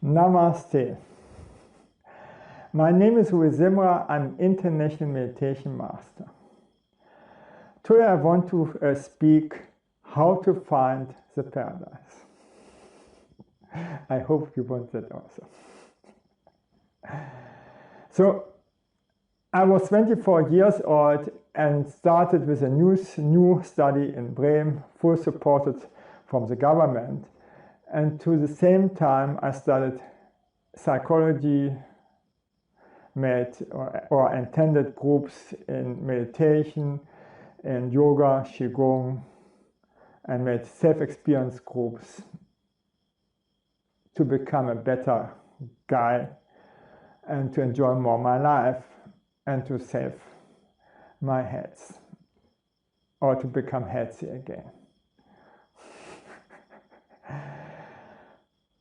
Namaste. My name is Rui Simra. I'm International Meditation Master. Today I want to speak how to find the paradise. I hope you want that also. So, I was 24 years old and started with a new study in Bremen, full supported from the government. And to the same time, I studied psychology, made or attended groups in meditation, in yoga, Qigong, and made self-experience groups to become a better guy and to enjoy more my life and to save my health or to become healthy again.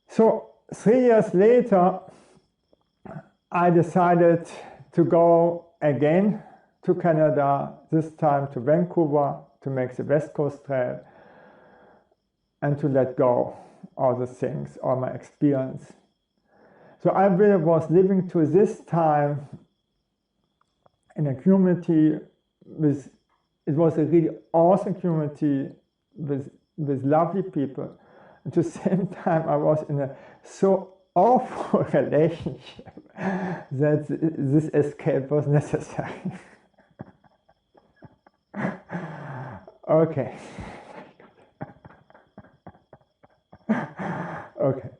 So 3 years later, I decided to go again to Canada, this time to Vancouver, to make the Westcoast Trail and to let go all the things, all my experience. So I really was living to this time in a community with, it was a really awesome community with lovely people. At the same time, I was in a so awful relationship that this escape was necessary. Okay. Okay.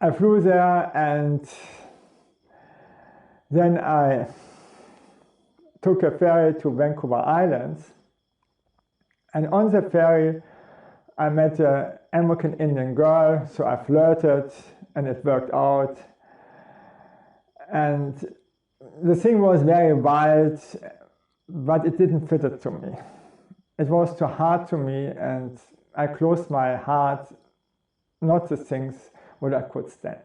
I flew there and then I took a ferry to Vancouver Island. And on the ferry, I met an American Indian girl, so I flirted and it worked out. And the thing was very wild, but it didn't fit it to me. It was too hard to me and I closed my heart, not the things what I could stand.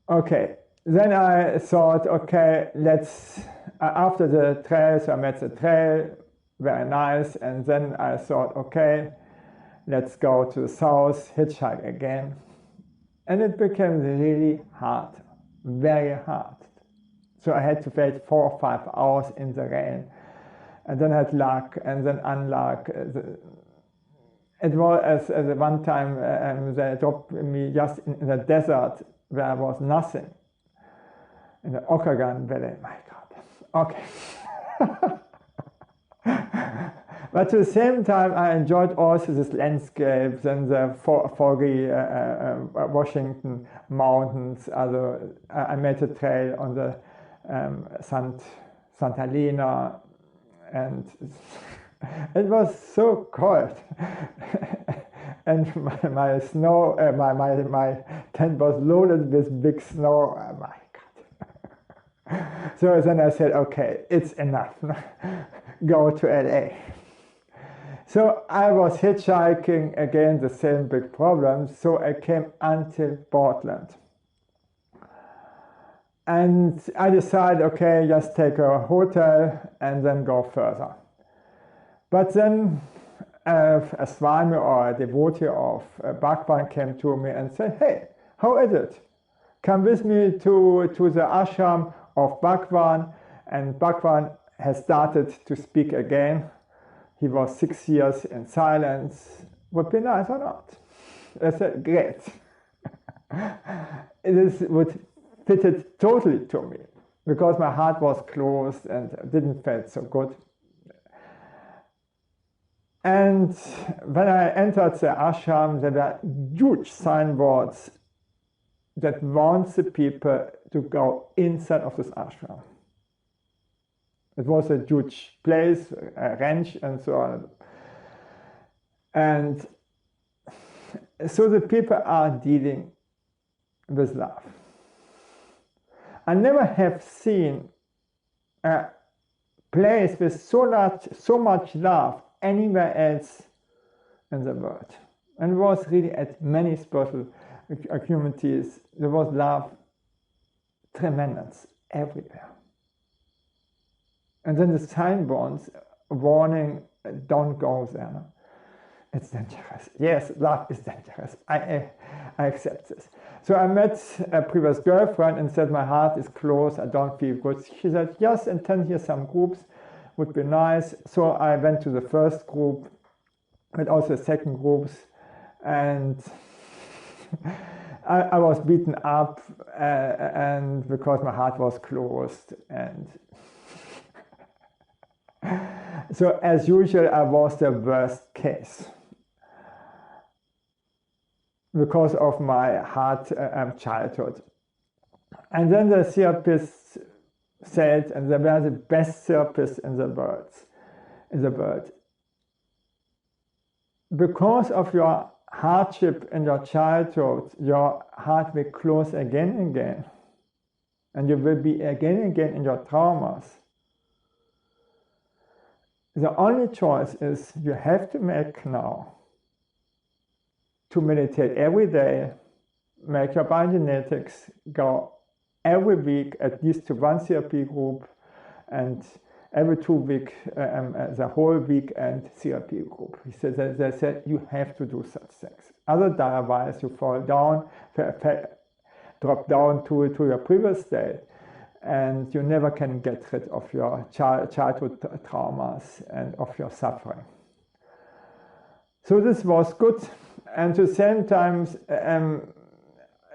Okay, then I thought, okay, let's, after the trail, so I met the trail, very nice, and then I thought, okay, let's go to the south, hitchhike again. And it became really hard, very hard. So I had to wait 4 or 5 hours in the rain, and then had luck, and then unluck. It was as one time they dropped me just in the desert where there was nothing, in the Okanagan Valley. My God, okay. But at the same time, I enjoyed also this landscapes and the foggy Washington mountains. I made a trail on the St. Helene, and it was so cold. And my snow, my tent was loaded with big snow. Oh my God. So then I said, okay, it's enough. Go to LA. So I was hitchhiking, again, the same big problems. So I came until Portland. And I decided, okay, just take a hotel and then go further. But then a Swami or a devotee of Bhagwan came to me and said, hey, how is it? Come with me to the ashram of Bhagwan. And Bhagwan has started to speak again. He was 6 years in silence. Would be nice or not? I said, great. This would fit it totally to me because my heart was closed and didn't feel so good. And when I entered the ashram, there were huge signboards that warned the people to go inside of this ashram. It was a huge place, a ranch and so on. And so the people are dealing with love. I never have seen a place with so much love anywhere else in the world. And it was really at many spiritual communities, there was love tremendous everywhere. And then the signboards warning don't go there. It's dangerous. Yes, love is dangerous. I accept this. So I met a previous girlfriend and said, my heart is closed, I don't feel good. She said, yes, attend here some groups, would be nice. So I went to the first group, but also the second groups, and I was beaten up, and because my heart was closed, and so as usual I was the worst case because of my hard childhood. And then the therapist said, and they were the best therapists in the world, because of your hardship in your childhood, your heart will close again and again, and you will be again and again in your traumas. The only choice is you have to make now to meditate every day, make your bioenergetics, go every week at least to one therapy group, and every 2 weeks the whole weekend therapy group. He said, they said you have to do such things. Otherwise you fall down, drop down to your previous state, and you never can get rid of your childhood traumas and of your suffering. So this was good. And at the same time,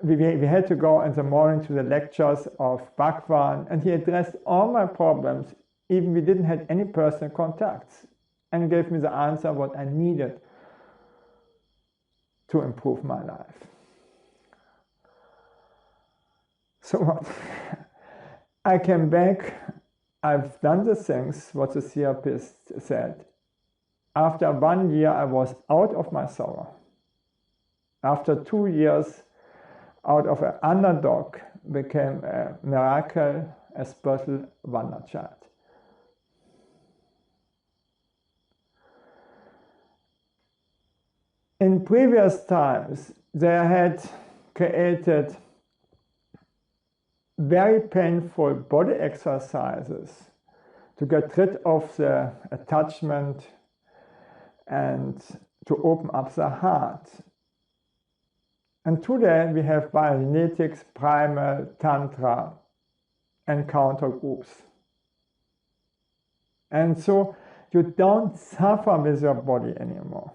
we had to go in the morning to the lectures of Bhagwan, and he addressed all my problems, even we didn't have any personal contacts, and gave me the answer what I needed to improve my life. So what? I came back, I've done the things what the therapist said. After 1 year I was out of my sorrow. After 2 years, out of an underdog, became a miracle, a special wonder child. In previous times, they had created very painful body exercises to get rid of the attachment and to open up the heart. And today we have bioenergetics, primal, tantra, encounter groups. And so you don't suffer with your body anymore.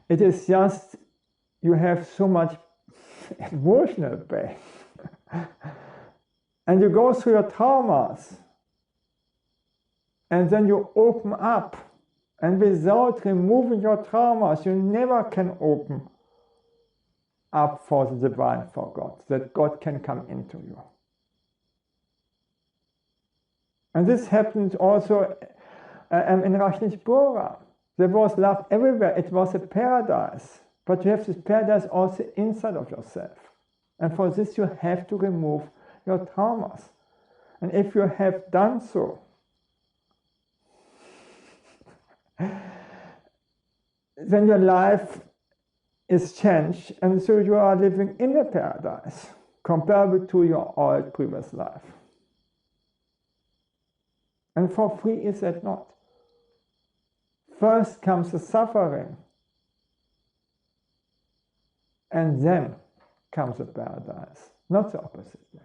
It is just you have so much emotional pain. And you go through your traumas. And then you open up. And without removing your traumas, you never can open up for the divine, for God, that God can come into you. And this happened also in Rajneeshpura. There was love everywhere. It was a paradise. But you have this paradise also inside of yourself. And for this you have to remove your traumas. And if you have done so, then your life is changed, and so you are living in a paradise comparable to your old previous life. And for free is that not. First comes the suffering, and then comes the paradise, not the opposite way.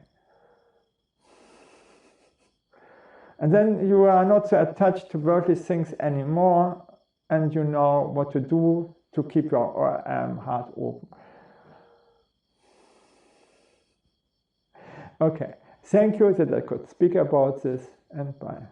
And then you are not so attached to worldly things anymore, and you know what to do to keep your heart open. Okay, thank you that I could speak about this, and bye.